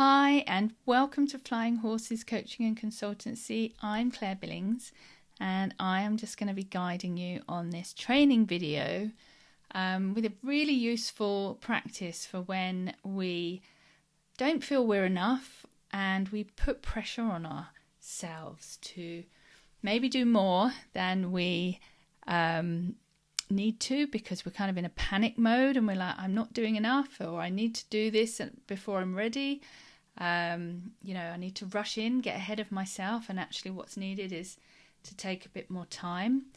Hi and welcome to Flying Horses Coaching and Consultancy. I'm Claire Billings and I am just going to be guiding you on this training video with a really useful practice for when we don't feel we're enough and we put pressure on ourselves to maybe do more than we need to, because we're kind of in a panic mode and we're like, I'm not doing enough, or I need to do this before I'm ready. I need to rush in, get ahead of myself, and actually what's needed is to take a bit more time.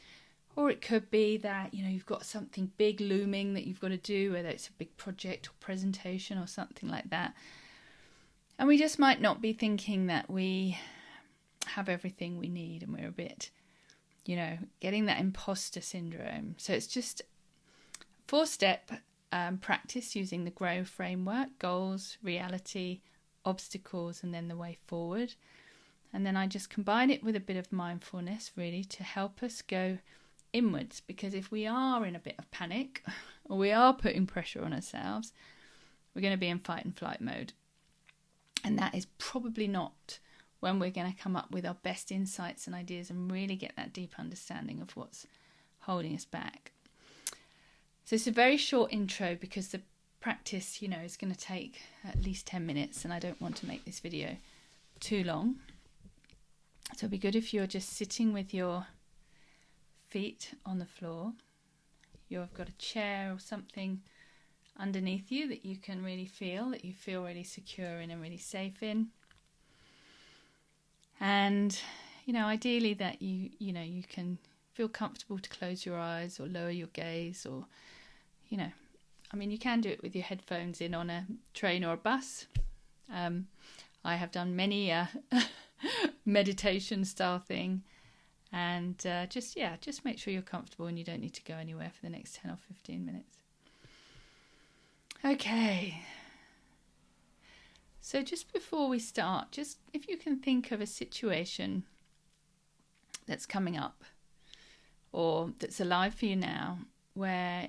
Or it could be that, you've got something big looming that you've got to do, whether it's a big project or presentation or something like that. And we just might not be thinking that we have everything we need, and we're a bit, getting that imposter syndrome. So it's just a 4-step practice using the GROW framework: goals, reality, obstacles, and then the way forward. And then I just combine it with a bit of mindfulness, really, to help us go inwards. Because if we are in a bit of panic or we are putting pressure on ourselves, we're going to be in fight and flight mode. And that is probably not when we're going to come up with our best insights and ideas and really get that deep understanding of what's holding us back. So it's a very short intro because the practice, is going to take at least 10 minutes, and I don't want to make this video too long. So it'd be good if you're just sitting with your feet on the floor. You've got a chair or something underneath you that you can really feel, that you feel really secure in and really safe in. And, ideally that you can feel comfortable to close your eyes or lower your gaze, or, you can do it with your headphones in on a train or a bus. I have done many meditation style thing, and just make sure you're comfortable and you don't need to go anywhere for the next 10 or 15 minutes. Okay. So just before we start, just if you can think of a situation that's coming up or that's alive for you now, where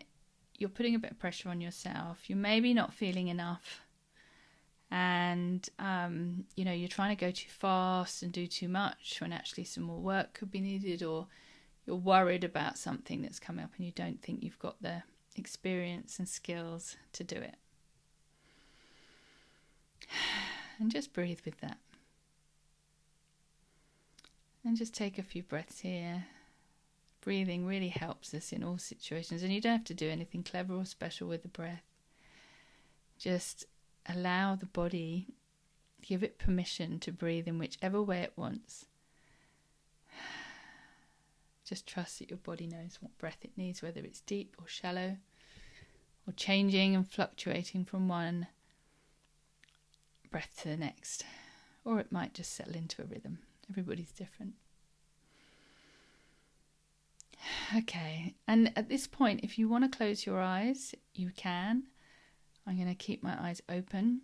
you're putting a bit of pressure on yourself, you're maybe not feeling enough, and you're trying to go too fast and do too much when actually some more work could be needed, or you're worried about something that's coming up and you don't think you've got the experience and skills to do it. And just breathe with that. And just take a few breaths here. Breathing really helps us in all situations, and you don't have to do anything clever or special with the breath. Just allow the body, give it permission to breathe in whichever way it wants. Just trust that your body knows what breath it needs, whether it's deep or shallow, or changing and fluctuating from one breath to the next, or it might just settle into a rhythm. Everybody's different. Okay, and at this point, if you want to close your eyes, you can. I'm going to keep my eyes open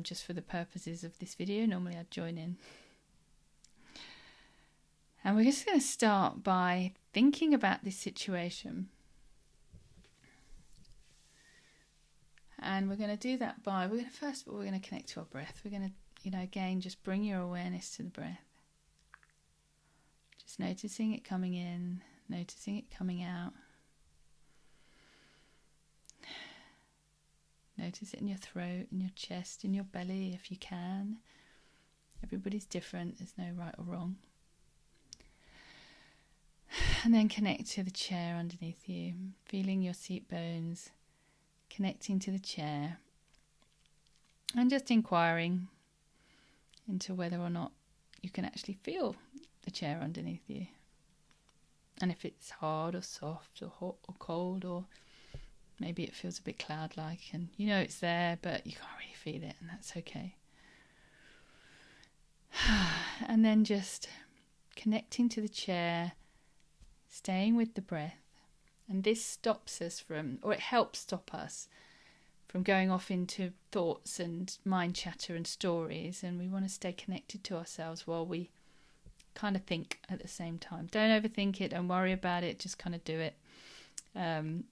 just for the purposes of this video. Normally I'd join in. And we're just going to start by thinking about this situation. And we're going to do that by, first of all, we're going to connect to our breath. We're going to, again, just bring your awareness to the breath. Just noticing it coming in, noticing it coming out. Notice it in your throat, in your chest, in your belly if you can. Everybody's different, there's no right or wrong. And then connect to the chair underneath you, feeling your seat bones, connecting to the chair, and just inquiring into whether or not you can actually feel the chair underneath you. And if it's hard or soft or hot or cold, or maybe it feels a bit cloud-like and it's there but you can't really feel it, and that's okay. And then just connecting to the chair, staying with the breath. And this stops us from, or it helps stop us from going off into thoughts and mind chatter and stories. And we want to stay connected to ourselves while we kind of think at the same time. Don't overthink it, don't worry about it, just kind of do it. And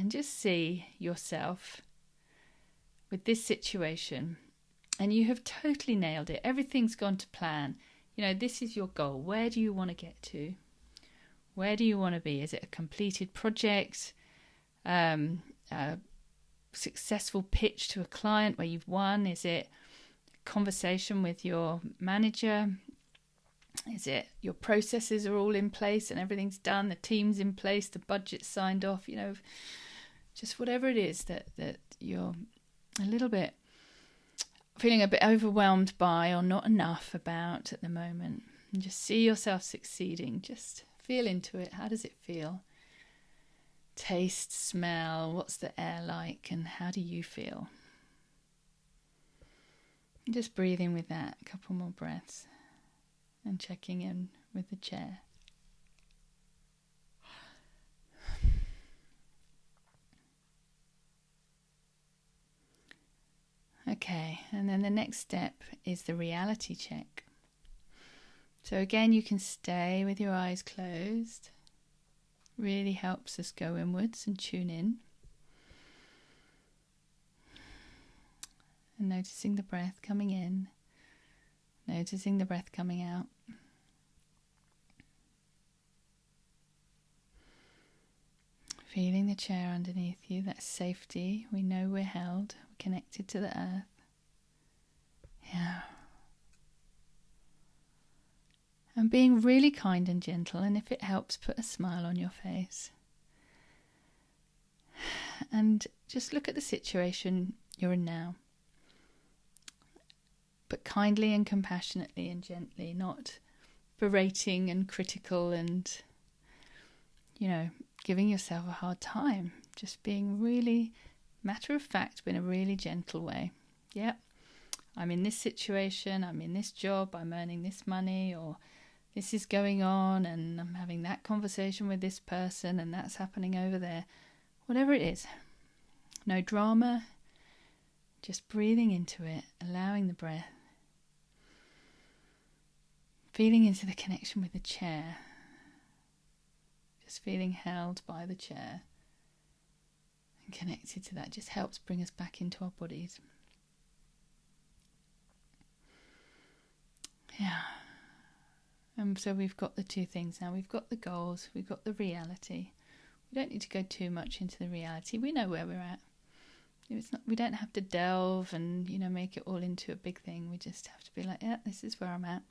just see yourself with this situation and you have totally nailed it. Everything's gone to plan. This is your goal. Where do you want to get to? Where do you want to be? Is it a completed project? A successful pitch to a client where you've won? Is it a conversation with your manager? Is it your processes are all in place and everything's done, the team's in place, the budget's signed off? Just whatever it is that you're a little bit feeling a bit overwhelmed by or not enough about at the moment. And just see yourself succeeding. Just feel into it. How does it feel? Taste, smell, what's the air like, and how do you feel? And just breathing with that, a couple more breaths, and checking in with the chair. Okay, and then the next step is the reality check. So again, you can stay with your eyes closed. Really helps us go inwards and tune in. And noticing the breath coming in, noticing the breath coming out. Feeling the chair underneath you, that safety. We know we're held, we're connected to the earth. Yeah. And being really kind and gentle, and if it helps, put a smile on your face. And just look at the situation you're in now. But kindly and compassionately and gently, not berating and critical and, giving yourself a hard time. Just being really matter of fact, but in a really gentle way. Yep, I'm in this situation, I'm in this job, I'm earning this money, or this is going on, and I'm having that conversation with this person, and that's happening over there. Whatever it is. No drama. Just breathing into it, allowing the breath. Feeling into the connection with the chair. Just feeling held by the chair. And connected to that just helps bring us back into our bodies. Yeah. And so we've got the two things now. We've got the goals, we've got the reality. We don't need to go too much into the reality. We know where we're at. We don't have to delve and, make it all into a big thing. We just have to be like, yeah, this is where I'm at.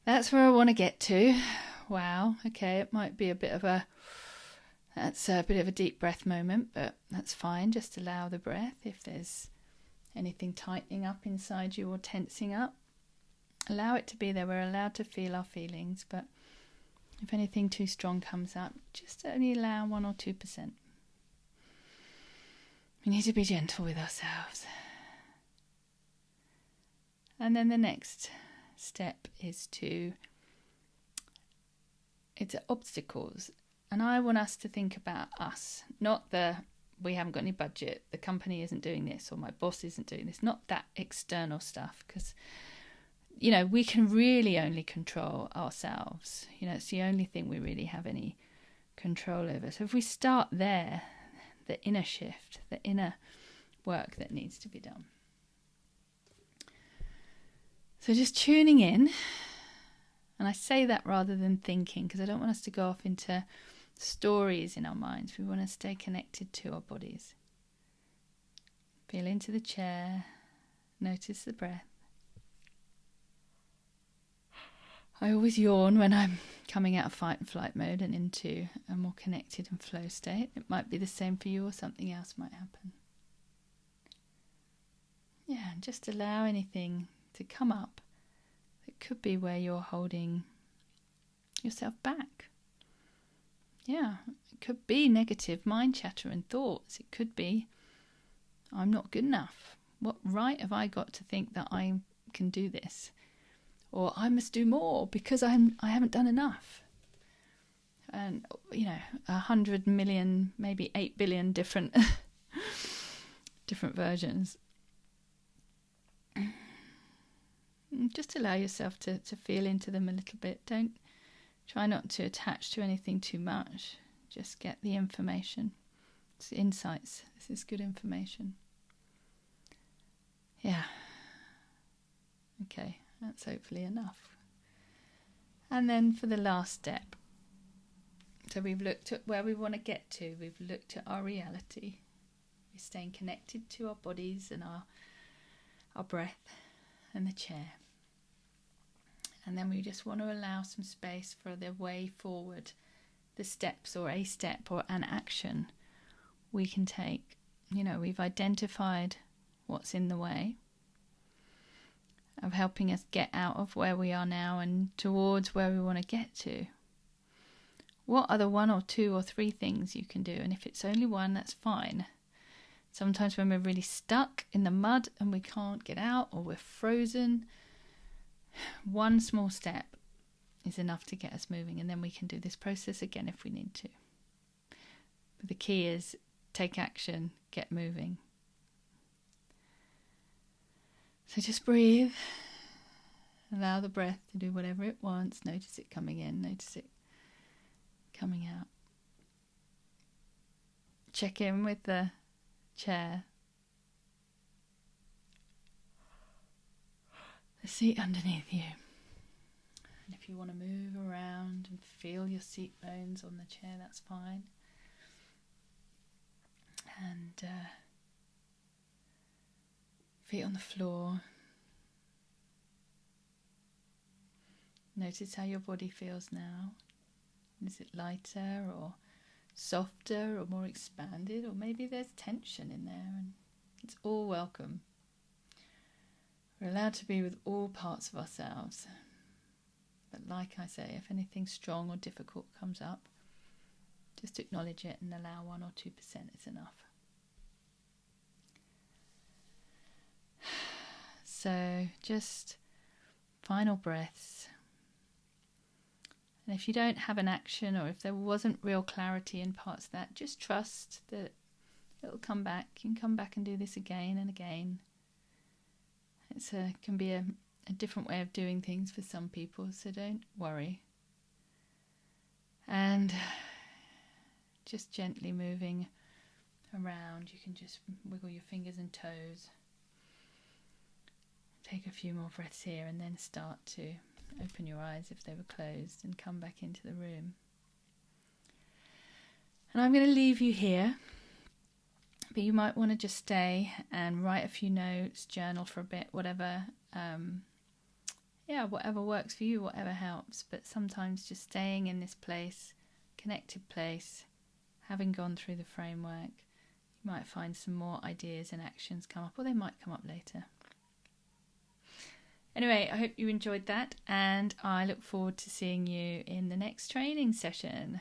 That's where I want to get to. Wow. Okay. It might be that's a bit of a deep breath moment, but that's fine. Just allow the breath. If there's anything tightening up inside you or tensing up, allow it to be there. We're allowed to feel our feelings, but if anything too strong comes up, just only allow 1 or 2%. We need to be gentle with ourselves. And then the next step is it's obstacles. And I want us to think about us, not we haven't got any budget, the company isn't doing this, or my boss isn't doing this, not that external stuff, because we can really only control ourselves. It's the only thing we really have any control over. So if we start there, the inner shift, the inner work that needs to be done. So just tuning in, and I say that rather than thinking, because I don't want us to go off into stories in our minds. We want to stay connected to our bodies. Feel into the chair, notice the breath. I always yawn when I'm coming out of fight and flight mode and into a more connected and flow state. It might be the same for you, or something else might happen. Yeah, and just allow anything to come up that could be where you're holding yourself back. Yeah, it could be negative mind chatter and thoughts. It could be, I'm not good enough. What right have I got to think that I can do this? Or I must do more because I haven't done enough. And 100 million, maybe 8 billion different versions. Just allow yourself to feel into them a little bit. Don't try not to attach to anything too much. Just get the information. It's insights. This is good information. Yeah. Okay, that's hopefully enough. And then for the last step, so we've looked at where we want to get to. We've looked at our reality. We're staying connected to our bodies and our breath and the chair. And then we just want to allow some space for the way forward, the steps or a step or an action we can take. We've identified what's in the way of helping us get out of where we are now and towards where we want to get to. What are the 1 or 2 or 3 things you can do? And if it's only one, that's fine. Sometimes when we're really stuck in the mud and we can't get out or we're frozen, one small step is enough to get us moving, and then we can do this process again if we need to. But the key is take action, get moving. So just breathe. Allow the breath to do whatever it wants. Notice it coming in, notice it coming out. Check in with the chair, the seat underneath you. And if you want to move around and feel your seat bones on the chair, that's fine. And feet on the floor. Notice how your body feels now. Is it lighter or softer or more expanded, or maybe there's tension in there, and it's all welcome. We're allowed to be with all parts of ourselves. But like I say, if anything strong or difficult comes up, just acknowledge it and allow 1 or 2% is enough. So just final breaths. And if you don't have an action, or if there wasn't real clarity in parts of that, just trust that it'll come back. You can come back and do this again and again. It can be a different way of doing things for some people, so don't worry. And just gently moving around, you can just wiggle your fingers and toes. Take a few more breaths here and then start to open your eyes if they were closed and come back into the room. And I'm going to leave you here, but you might want to just stay and write a few notes, journal for a bit, whatever whatever works for you, whatever helps. But sometimes just staying in this place, connected place, having gone through the framework, you might find some more ideas and actions come up, or they might come up later. Anyway, I hope you enjoyed that, and I look forward to seeing you in the next training session.